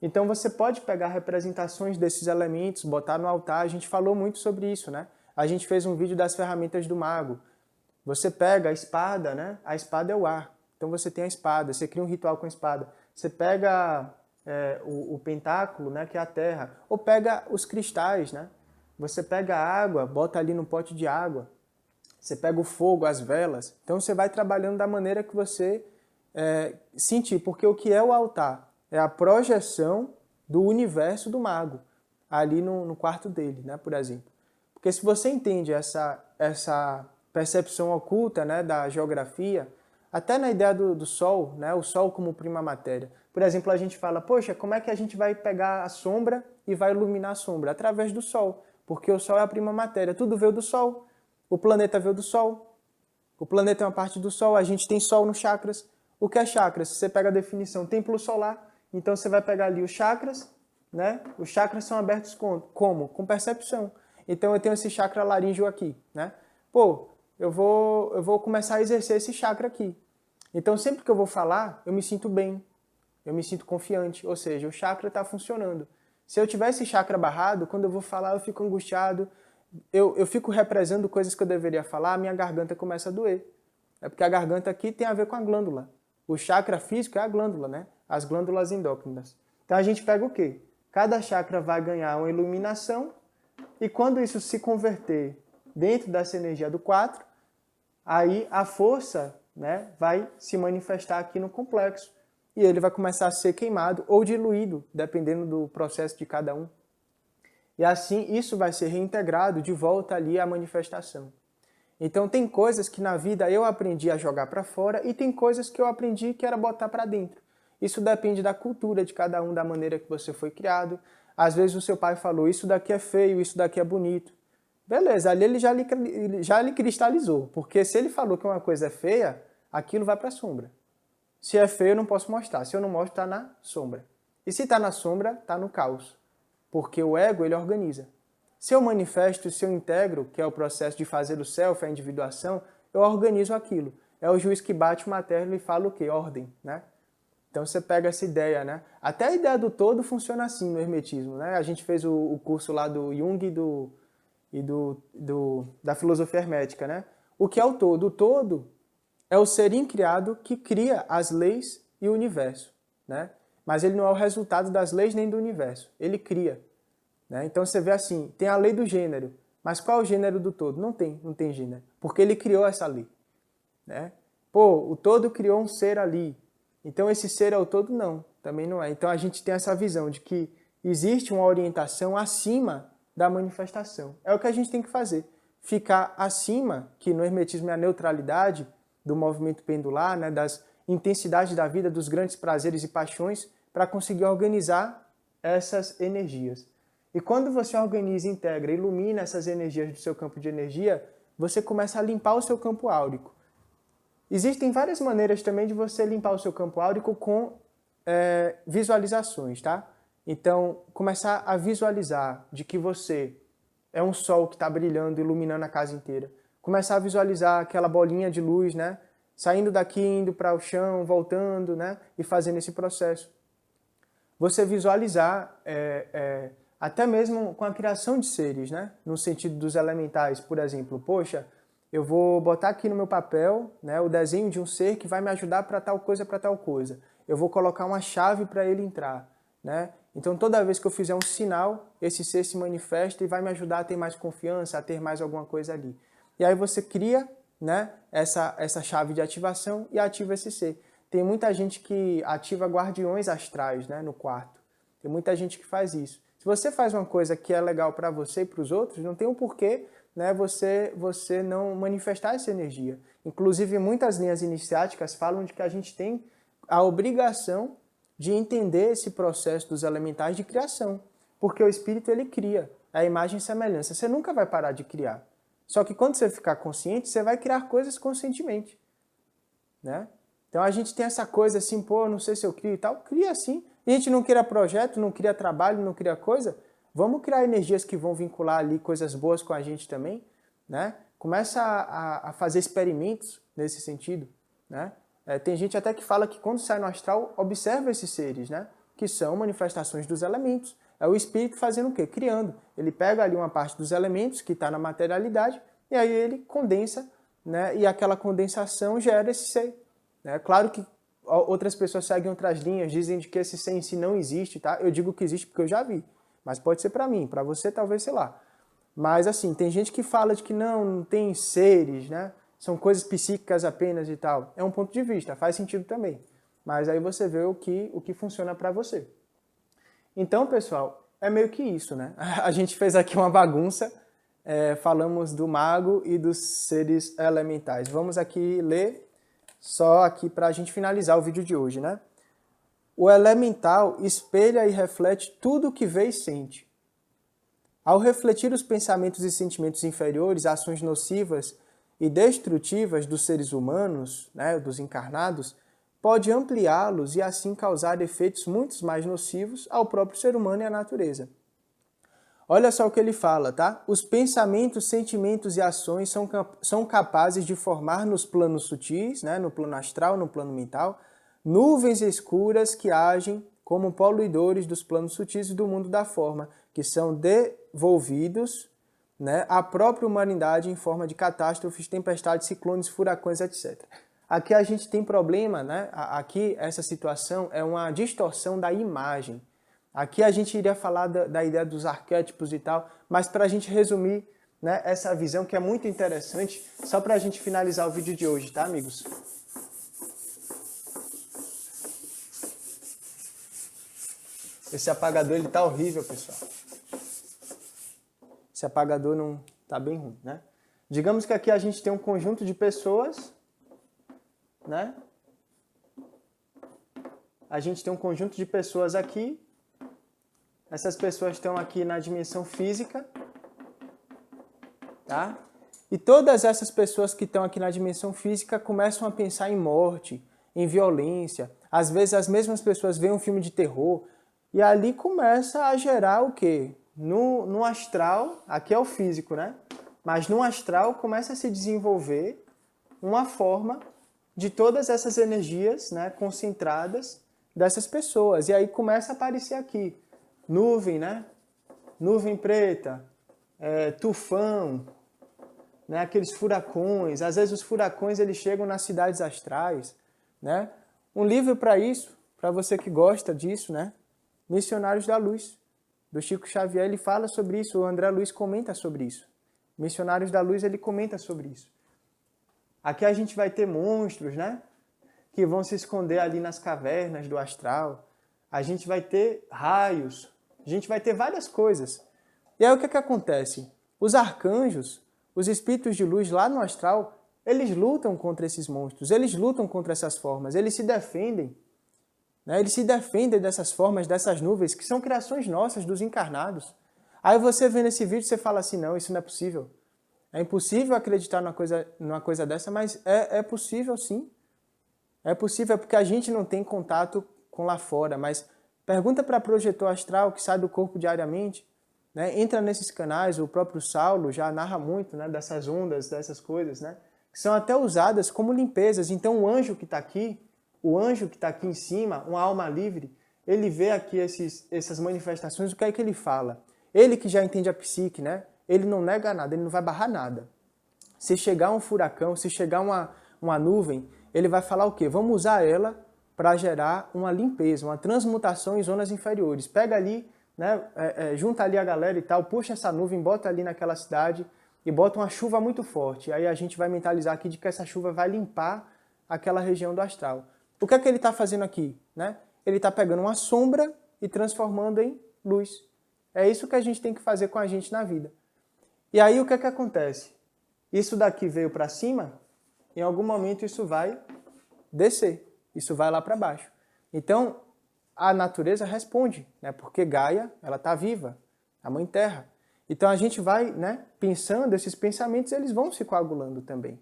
Então você pode pegar representações desses elementos, botar no altar, a gente falou muito sobre isso, né? A gente fez um vídeo das ferramentas do mago. Você pega a espada, né? A espada é o ar. Então você tem a espada, você cria um ritual com a espada. Você pega o pentáculo, né? Que é a terra. Ou pega os cristais, né? Você pega a água, bota ali no pote de água. Você pega o fogo, as velas. Então você vai trabalhando da maneira que você sentir. Porque o que é o altar? É a projeção do universo do mago, ali no quarto dele, né, por exemplo. Porque se você entende essa percepção oculta, né, da geografia, até na ideia do Sol, né, o Sol como prima matéria. Por exemplo, a gente fala, poxa, como é que a gente vai pegar a sombra e vai iluminar a sombra? Através do Sol, porque o Sol é a prima matéria, tudo veio do Sol, o planeta veio do Sol, o planeta é uma parte do Sol, a gente tem Sol nos chakras. O que é chakras? Você pega a definição, templo solar. Então você vai pegar ali os chakras, né? Os chakras são abertos como? Com percepção. Então eu tenho esse chakra laríngeo aqui, né? Pô, eu vou começar a exercer esse chakra aqui. Então sempre que eu vou falar, eu me sinto bem, eu me sinto confiante, ou seja, o chakra está funcionando. Se eu tiver esse chakra barrado, quando eu vou falar eu fico angustiado, eu fico represando coisas que eu deveria falar, a minha garganta começa a doer. É porque a garganta aqui tem a ver com a glândula. O chakra físico é a glândula, né? As glândulas endócrinas. Então a gente pega o quê? Cada chakra vai ganhar uma iluminação e quando isso se converter dentro dessa energia do 4, aí a força, né, vai se manifestar aqui no complexo e ele vai começar a ser queimado ou diluído, dependendo do processo de cada um. E assim isso vai ser reintegrado de volta ali à manifestação. Então tem coisas que na vida eu aprendi a jogar para fora e tem coisas que eu aprendi que era botar para dentro. Isso depende da cultura de cada um, da maneira que você foi criado. Às vezes o seu pai falou, isso daqui é feio, isso daqui é bonito. Beleza, ali ele já lhe cristalizou, porque se ele falou que uma coisa é feia, aquilo vai para a sombra. Se é feio eu não posso mostrar, se eu não mostro está na sombra. E se está na sombra, está no caos, porque o ego ele organiza. Se eu manifesto, se eu integro, que é o processo de fazer o self, a individuação, eu organizo aquilo. É o juiz que bate uma tecla e fala o quê? Ordem, né? Então você pega essa ideia, né? Até a ideia do todo funciona assim no hermetismo, né? A gente fez o curso lá do Jung da filosofia hermética, né? O que é o todo? O todo é o ser incriado que cria as leis e o universo, né? Mas ele não é o resultado das leis nem do universo, ele cria. Né? Então você vê assim, tem a lei do gênero, mas qual é o gênero do todo? Não tem gênero, porque ele criou essa lei. Né? Pô, o todo criou um ser ali, então esse ser é o todo? Não, também não é. Então a gente tem essa visão de que existe uma orientação acima da manifestação. É o que a gente tem que fazer, ficar acima, que no hermetismo é a neutralidade do movimento pendular, né? Das intensidades da vida, dos grandes prazeres e paixões, para conseguir organizar essas energias. E quando você organiza, integra, ilumina essas energias do seu campo de energia, você começa a limpar o seu campo áurico. Existem várias maneiras também de você limpar o seu campo áurico com visualizações, tá? Então, começar a visualizar de que você é um sol que está brilhando, iluminando a casa inteira. Começar a visualizar aquela bolinha de luz, né? Saindo daqui, indo para o chão, voltando, né? E fazendo esse processo. Você visualizar até mesmo com a criação de seres, né? No sentido dos elementais, por exemplo. Poxa, eu vou botar aqui no meu papel, né, o desenho de um ser que vai me ajudar para tal coisa, para tal coisa. Eu vou colocar uma chave para ele entrar, né? Então, toda vez que eu fizer um sinal, esse ser se manifesta e vai me ajudar a ter mais confiança, a ter mais alguma coisa ali. E aí você cria, né, essa chave de ativação e ativa esse ser. Tem muita gente que ativa guardiões astrais, né, no quarto. Tem muita gente que faz isso. Se você faz uma coisa que é legal para você e para os outros, não tem um porquê, né, você não manifestar essa energia. Inclusive, muitas linhas iniciáticas falam de que a gente tem a obrigação de entender esse processo dos elementais de criação. Porque o espírito, ele cria a imagem e semelhança. Você nunca vai parar de criar. Só que quando você ficar consciente, você vai criar coisas conscientemente, né? Então a gente tem essa coisa assim, pô, não sei se eu crio e tal. Cria sim. A gente não cria projeto, não cria trabalho, não cria coisa. Vamos criar energias que vão vincular ali coisas boas com a gente também, né? Começa a fazer experimentos nesse sentido, né? Tem gente até que fala que quando sai no astral, observa esses seres, né? Que são manifestações dos elementos. É o espírito fazendo o quê? Criando. Ele pega ali uma parte dos elementos que está na materialidade e aí ele condensa, né? E aquela condensação gera esse ser. Né? Claro que outras pessoas seguem outras linhas, dizem de que esse ser em si não existe, tá? Eu digo que existe porque eu já vi. Mas pode ser para mim, para você talvez, sei lá. Mas assim, tem gente que fala de que não tem seres, né? São coisas psíquicas apenas e tal. É um ponto de vista, faz sentido também. Mas aí você vê o que funciona para você. Então, pessoal, é meio que isso, né? A gente fez aqui uma bagunça, falamos do mago e dos seres elementais. Vamos aqui ler só aqui para a gente finalizar o vídeo de hoje, né? O elemental espelha e reflete tudo o que vê e sente. Ao refletir os pensamentos e sentimentos inferiores, ações nocivas e destrutivas dos seres humanos, né, dos encarnados, pode ampliá-los e assim causar efeitos muito mais nocivos ao próprio ser humano e à natureza. Olha só o que ele fala, tá? Os pensamentos, sentimentos e ações são capazes de formar nos planos sutis, né, no plano astral, no plano mental, nuvens escuras que agem como poluidores dos planos sutis e do mundo da forma, que são devolvidos, né, à própria humanidade em forma de catástrofes, tempestades, ciclones, furacões, etc. Aqui a gente tem problema, né? Aqui essa situação é uma distorção da imagem. Aqui a gente iria falar da ideia dos arquétipos e tal, mas para a gente resumir, né, essa visão que é muito interessante, só para a gente finalizar o vídeo de hoje, tá, amigos? Esse apagador, ele tá horrível, pessoal. Esse apagador não tá bem ruim, né? Digamos que aqui a gente tem um conjunto de pessoas, né? A gente tem um conjunto de pessoas aqui. Essas pessoas estão aqui na dimensão física, tá? E todas essas pessoas que estão aqui na dimensão física começam a pensar em morte, em violência. Às vezes as mesmas pessoas veem um filme de terror e ali começa a gerar o quê? No astral, aqui é o físico, né? Mas no astral começa a se desenvolver uma forma de todas essas energias, né, concentradas dessas pessoas. E aí começa a aparecer aqui nuvem, né? Nuvem preta, tufão, né? Aqueles furacões. Às vezes os furacões eles chegam nas cidades astrais, né? Um livro para isso, para você que gosta disso, né? Missionários da Luz, do Chico Xavier, ele fala sobre isso. O André Luiz comenta sobre isso. Missionários da Luz, ele comenta sobre isso. Aqui a gente vai ter monstros, né? Que vão se esconder ali nas cavernas do astral. A gente vai ter raios. A gente vai ter várias coisas. E aí o que acontece? Os arcanjos, os espíritos de luz lá no astral, eles lutam contra esses monstros, eles lutam contra essas formas, eles se defendem. Né? Eles se defendem dessas formas, dessas nuvens, que são criações nossas, dos encarnados. Aí você vê nesse vídeo, você fala assim, não, isso não é possível. É impossível acreditar numa coisa dessa, mas é possível sim. É possível porque a gente não tem contato com lá fora, mas Pergunta para projetor astral que sai do corpo diariamente, né? Entra nesses canais, o próprio Saulo já narra muito, né, dessas ondas, dessas coisas, né, que são até usadas como limpezas. Então o anjo que está aqui em cima, uma alma livre, ele vê aqui essas manifestações, o que é que ele fala? Ele que já entende a psique, né? Ele não nega nada, ele não vai barrar nada. Se chegar um furacão, se chegar uma nuvem, ele vai falar o quê? Vamos usar ela para gerar uma limpeza, uma transmutação em zonas inferiores. Pega ali, né, junta ali a galera e tal, puxa essa nuvem, bota ali naquela cidade e bota uma chuva muito forte. Aí a gente vai mentalizar aqui de que essa chuva vai limpar aquela região do astral. O que é que ele está fazendo aqui? Né? Ele está pegando uma sombra e transformando em luz. É isso que a gente tem que fazer com a gente na vida. E aí o que é que acontece? Isso daqui veio para cima, em algum momento isso vai descer. Isso vai lá para baixo. Então, a natureza responde, né? Porque Gaia, ela está viva, a Mãe Terra. Então, a gente vai, né, pensando, esses pensamentos, eles vão se coagulando também.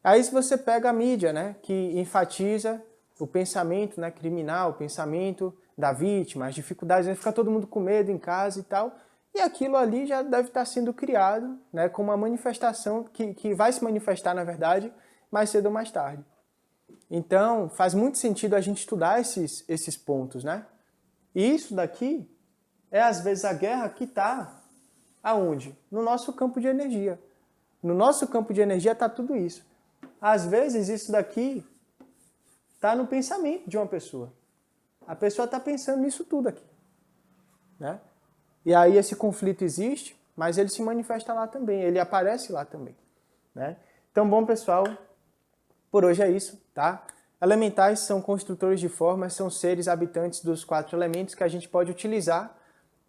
Aí, se você pega a mídia, né, que enfatiza o pensamento, né, criminal, o pensamento da vítima, as dificuldades, aí fica todo mundo com medo em casa e tal, e aquilo ali já deve estar sendo criado, né, como uma manifestação que vai se manifestar, na verdade, mais cedo ou mais tarde. Então, faz muito sentido a gente estudar esses pontos, né? E isso daqui é, às vezes, a guerra que está aonde? No nosso campo de energia. No nosso campo de energia está tudo isso. Às vezes, isso daqui está no pensamento de uma pessoa. A pessoa está pensando nisso tudo aqui, né? E aí esse conflito existe, mas ele se manifesta lá também, ele aparece lá também, né? Então, bom, pessoal, por hoje é isso, tá? Elementais são construtores de formas, são seres habitantes dos 4 elementos que a gente pode utilizar,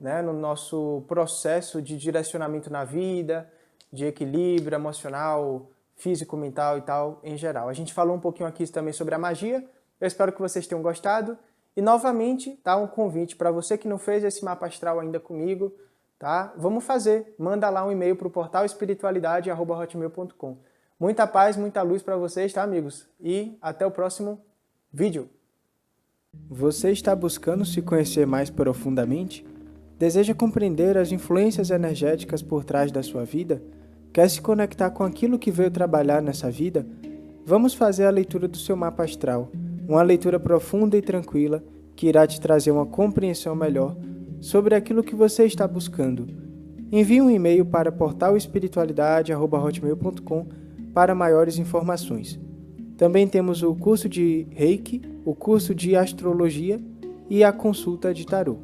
né, no nosso processo de direcionamento na vida, de equilíbrio emocional, físico, mental e tal, em geral. A gente falou um pouquinho aqui também sobre a magia, eu espero que vocês tenham gostado. E novamente, tá, um convite para você que não fez esse mapa astral ainda comigo, tá? Vamos fazer, manda lá um e-mail para o portal espiritualidade@hotmail.com. Muita paz, muita luz para vocês, tá, amigos? E até o próximo vídeo. Você está buscando se conhecer mais profundamente? Deseja compreender as influências energéticas por trás da sua vida? Quer se conectar com aquilo que veio trabalhar nessa vida? Vamos fazer a leitura do seu mapa astral, uma leitura profunda e tranquila que irá te trazer uma compreensão melhor sobre aquilo que você está buscando. Envie um e-mail para portalespiritualidade@hotmail.com para maiores informações. Também temos o curso de Reiki, o curso de Astrologia e a consulta de Tarô.